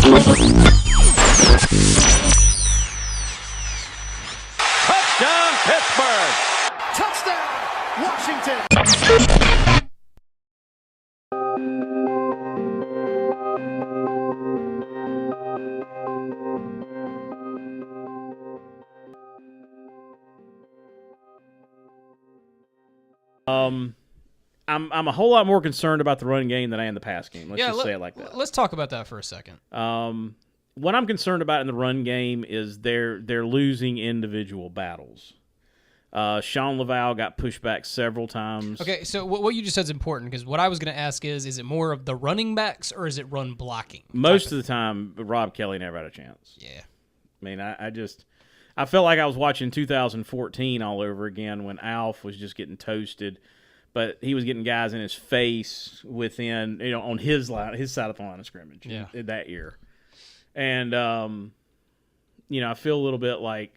Touchdown, Pittsburgh! Touchdown, Washington! I'm a whole lot more concerned about the running game than I am the pass game. Let's just say it like that. Let's talk about that for a second. What I'm concerned about in the run game is they're losing individual battles. Sean Laval got pushed back several times. Okay, so what you just said is important because what I was going to ask is it more of the running backs or is it run blocking? Most of the time, Rob Kelly never had a chance. Yeah. I mean, I felt like I was watching 2014 all over again when Alf was just getting toasted, but he was getting guys in his face within, on his side of the line of scrimmage in that year. And, I feel a little bit like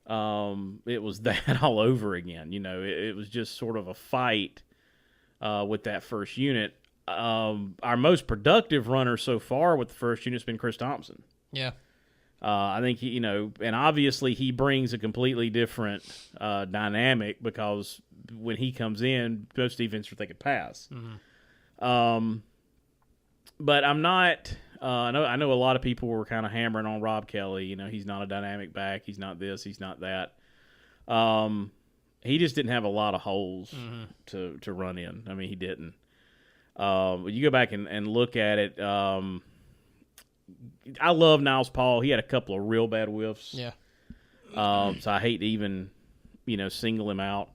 it was that all over again. It was just sort of a fight with that first unit. Our most productive runner so far with the first unit has been Chris Thompson. Yeah. I think and obviously he brings a completely different dynamic because when he comes in, most defenses are thinking pass. Mm-hmm. But I'm not. I know a lot of people were kind of hammering on Rob Kelly. He's not a dynamic back. He's not this. He's not that. He just didn't have a lot of holes to run in. I mean, he didn't. You go back and look at it. I love Niles Paul. He had a couple of real bad whiffs. Yeah. So I hate to even, single him out.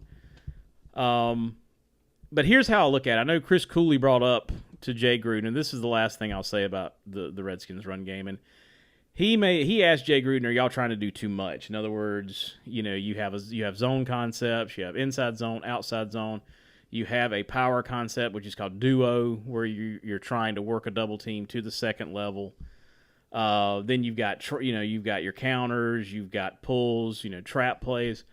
But here's how I look at it. I know Chris Cooley brought up to Jay Gruden, and this is the last thing I'll say about the Redskins run game. And he asked Jay Gruden, "Are y'all trying to do too much?" In other words, you have zone concepts, you have inside zone, outside zone. You have a power concept, which is called duo, where you're trying to work a double team to the second level. Then you've got you've got your counters, you've got pulls, trap plays,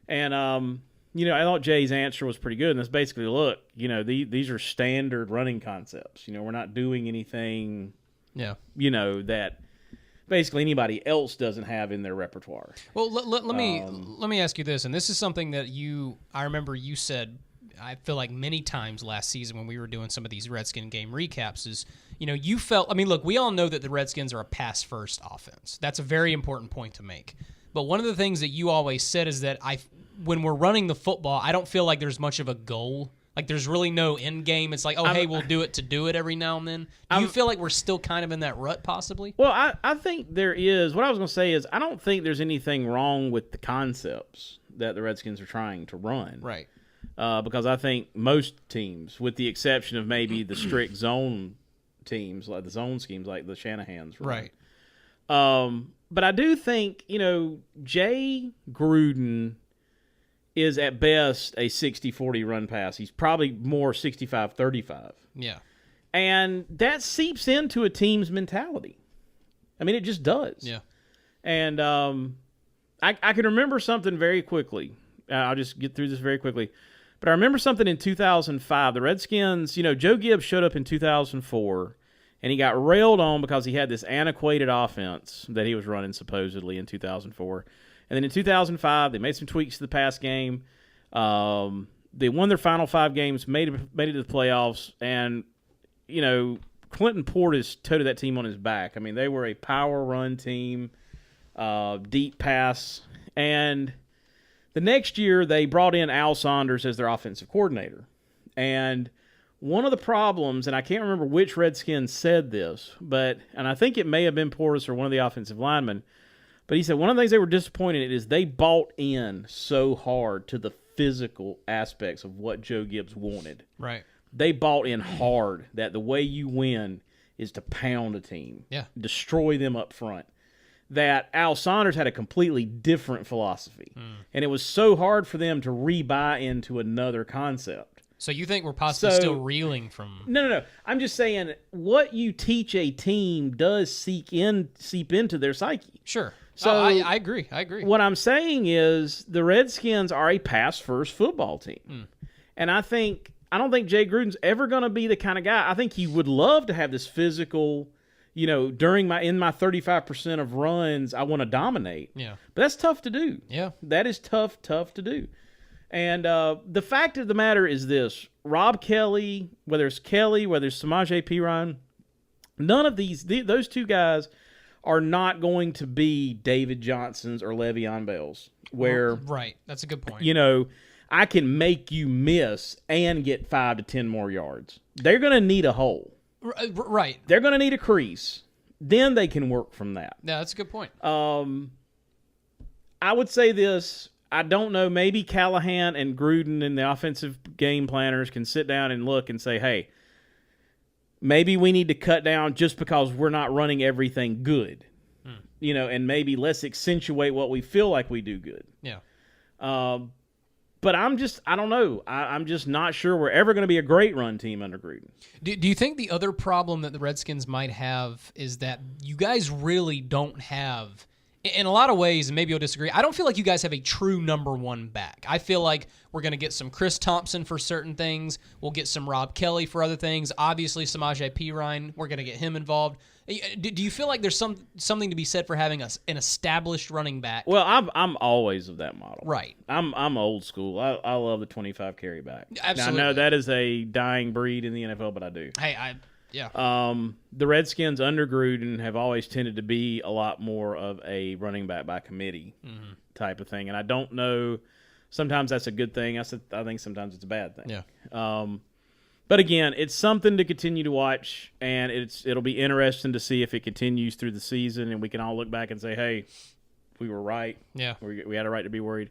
and I thought Jay's answer was pretty good. And that's basically, look, these are standard running concepts. We're not doing anything, that basically anybody else doesn't have in their repertoire. Well, let me ask you this, and this is something that I remember you said. I feel like many times last season when we were doing some of these Redskin game recaps is, you felt, look, we all know that the Redskins are a pass-first offense. That's a very important point to make. But one of the things that you always said is that when we're running the football, I don't feel like there's much of a goal. Like there's really no end game. It's like, hey, we'll do it to do it every now and then. Do you feel like we're still kind of in that rut possibly? Well, I think there is. What I was going to say is I don't think there's anything wrong with the concepts that the Redskins are trying to run. Right. Because I think most teams, with the exception of maybe the strict zone teams, like the zone schemes like the Shanahans. Right. But I do think, Jay Gruden is at best a 60-40 run pass. He's probably more 65-35. Yeah. And that seeps into a team's mentality. I mean, it just does. Yeah. And I can remember something very quickly. I'll just get through this very quickly. But I remember something in 2005. The Redskins, Joe Gibbs showed up in 2004, and he got railed on because he had this antiquated offense that he was running supposedly in 2004. And then in 2005, they made some tweaks to the pass game. They won their final 5 games, made it to the playoffs, and, Clinton Portis toted that team on his back. I mean, they were a power run team, deep pass, and the next year, they brought in Al Saunders as their offensive coordinator. And one of the problems, and I can't remember which Redskin said this, and I think it may have been Portis or one of the offensive linemen, but he said one of the things they were disappointed in is they bought in so hard to the physical aspects of what Joe Gibbs wanted. Right. They bought in hard that the way you win is to pound a team, destroy them up front. That Al Saunders had a completely different philosophy. And it was so hard for them to re-buy into another concept. So you think we're possibly still reeling from... No. I'm just saying what you teach a team does seep into their psyche. Sure. So I agree. What I'm saying is the Redskins are a pass-first football team. And I don't think Jay Gruden's ever going to be the kind of guy. I think he would love to have this physical... you know, in my 35% of runs, I want to dominate. Yeah. But that's tough to do. Yeah. That is tough to do. And the fact of the matter is this: Rob Kelly, whether it's Samaje Perine, none of those two guys are not going to be David Johnsons or Le'Veon Bells, where Right. That's a good point. you know, I can make you miss and get 5 to 10 more yards. They're going to need a hole. Right. They're going to need a crease. Then they can work from that. Yeah, that's a good point. I would say this. I don't know. Maybe Callahan and Gruden and the offensive game planners can sit down and look and say, hey, maybe we need to cut down just because we're not running everything good. You know, and maybe let's accentuate what we feel like we do good. Yeah. But I don't know. I'm just not sure we're ever going to be a great run team under Gruden. Do you think the other problem that the Redskins might have is that you guys really don't have, in a lot of ways, and maybe you'll disagree, I don't feel like you guys have a true number one back. I feel like we're going to get some Chris Thompson for certain things. We'll get some Rob Kelly for other things. Obviously, Samaje Perine, we're going to get him involved. Do you feel like there's something to be said for having an established running back? Well, I'm always of that model. Right. I'm old school. I love the 25 carry back. Absolutely. Now, I know that is a dying breed in the NFL, but I do. Hey, yeah. The Redskins under Gruden have always tended to be a lot more of a running back by committee type of thing, and I don't know. Sometimes that's a good thing. I think sometimes it's a bad thing. Yeah. But again, it's something to continue to watch, and it'll be interesting to see if it continues through the season, and we can all look back and say, "Hey, we were right. Yeah, we had a right to be worried."